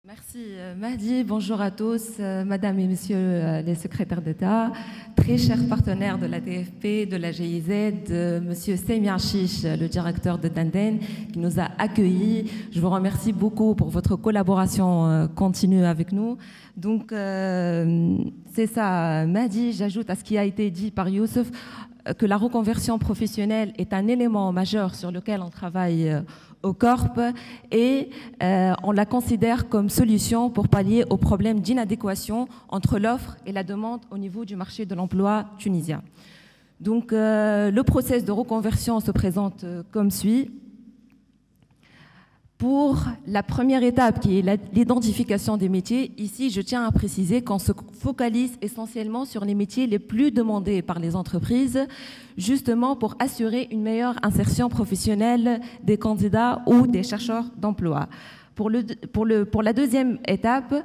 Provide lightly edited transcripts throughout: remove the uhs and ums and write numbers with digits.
Merci Mahdi, bonjour à tous, Madame et Messieurs les secrétaires d'État, très chers partenaires de la TFP, de la GIZ, Monsieur Semir Chiche, le directeur de Danden, qui nous a accueillis. Je vous remercie beaucoup pour votre collaboration continue avec nous. Donc c'est ça, Mahdi, j'ajoute à ce qui a été dit par Youssef, que la reconversion professionnelle est un élément majeur sur lequel on travaille au Corp et on la considère comme solution pour pallier aux problèmes d'inadéquation entre l'offre et la demande au niveau du marché de l'emploi tunisien. Donc le processus de reconversion se présente comme suit. Pour la première étape, qui est l'identification des métiers, ici, je tiens à préciser qu'on se focalise essentiellement sur les métiers les plus demandés par les entreprises, justement pour assurer une meilleure insertion professionnelle des candidats ou des chercheurs d'emploi. Pour la deuxième étape,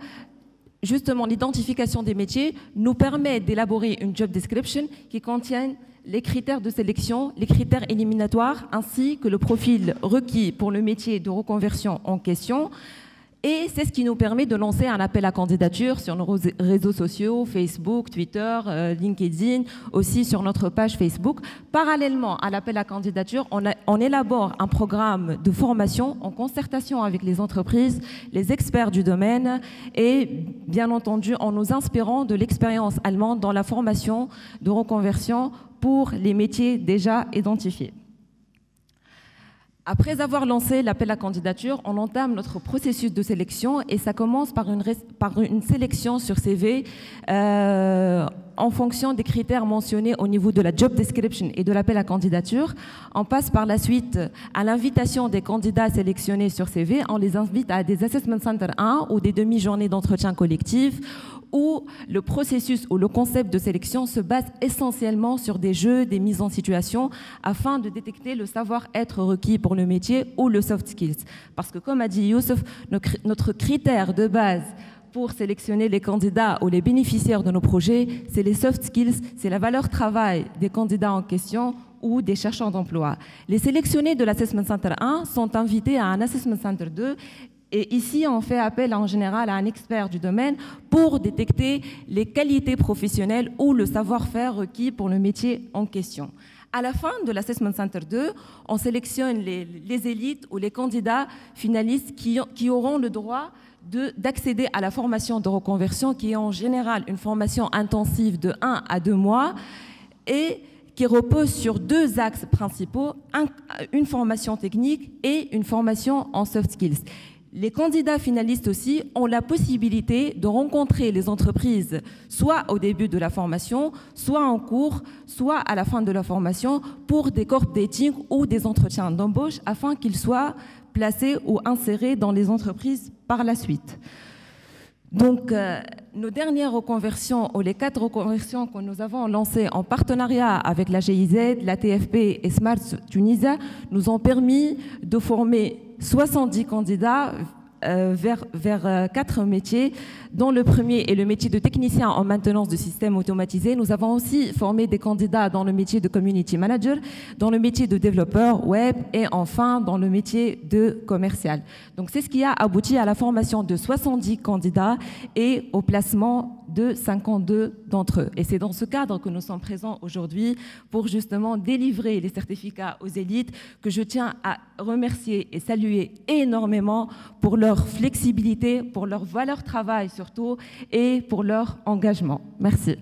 justement, l'identification des métiers nous permet d'élaborer une job description qui contient les critères de sélection, les critères éliminatoires, ainsi que le profil requis pour le métier de reconversion en question. Et c'est ce qui nous permet de lancer un appel à candidature sur nos réseaux sociaux, Facebook, Twitter, LinkedIn, aussi sur notre page Facebook. Parallèlement à l'appel à candidature, on élabore un programme de formation en concertation avec les entreprises, les experts du domaine et bien entendu en nous inspirant de l'expérience allemande dans la formation de reconversion pour les métiers déjà identifiés. Après avoir lancé l'appel à candidature, on entame notre processus de sélection et ça commence par une sélection sur CV en fonction des critères mentionnés au niveau de la job description et de l'appel à candidature. On passe par la suite à l'invitation des candidats sélectionnés sur CV. On les invite à des Assessment Center 1 ou des demi-journées d'entretien collectif où le processus ou le concept de sélection se base essentiellement sur des jeux, des mises en situation afin de détecter le savoir-être requis pour le métier ou le soft skills. Parce que comme a dit Youssef, notre critère de base pour sélectionner les candidats ou les bénéficiaires de nos projets, c'est les soft skills, c'est la valeur travail des candidats en question ou des chercheurs d'emploi. Les sélectionnés de l'Assessment Center 1 sont invités à un Assessment Center 2 et ici, on fait appel en général à un expert du domaine pour détecter les qualités professionnelles ou le savoir-faire requis pour le métier en question. À la fin de l'Assessment Center 2, on sélectionne les élites ou les candidats finalistes qui auront le droit d'accéder à la formation de reconversion, qui est en général une formation intensive de 1 à 2 mois et qui repose sur 2 axes principaux, une formation technique et une formation en soft skills. Les candidats finalistes aussi ont la possibilité de rencontrer les entreprises soit au début de la formation, soit en cours, soit à la fin de la formation pour des corp dating ou des entretiens d'embauche afin qu'ils soient placés ou insérés dans les entreprises par la suite. Donc, nos dernières reconversions, ou les 4 reconversions que nous avons lancées en partenariat avec la GIZ, la TFP et Smart Tunisia, nous ont permis de former 70 candidats vers 4 métiers, dont le premier est le métier de technicien en maintenance de systèmes automatisés. Nous avons aussi formé des candidats dans le métier de community manager, dans le métier de développeur web et enfin dans le métier de commercial. Donc c'est ce qui a abouti à la formation de 70 candidats et au placement de 52 d'entre eux. Et c'est dans ce cadre que nous sommes présents aujourd'hui pour justement délivrer les certificats aux élites que je tiens à remercier et saluer énormément pour leur flexibilité, pour leur valeur travail surtout et pour leur engagement. Merci.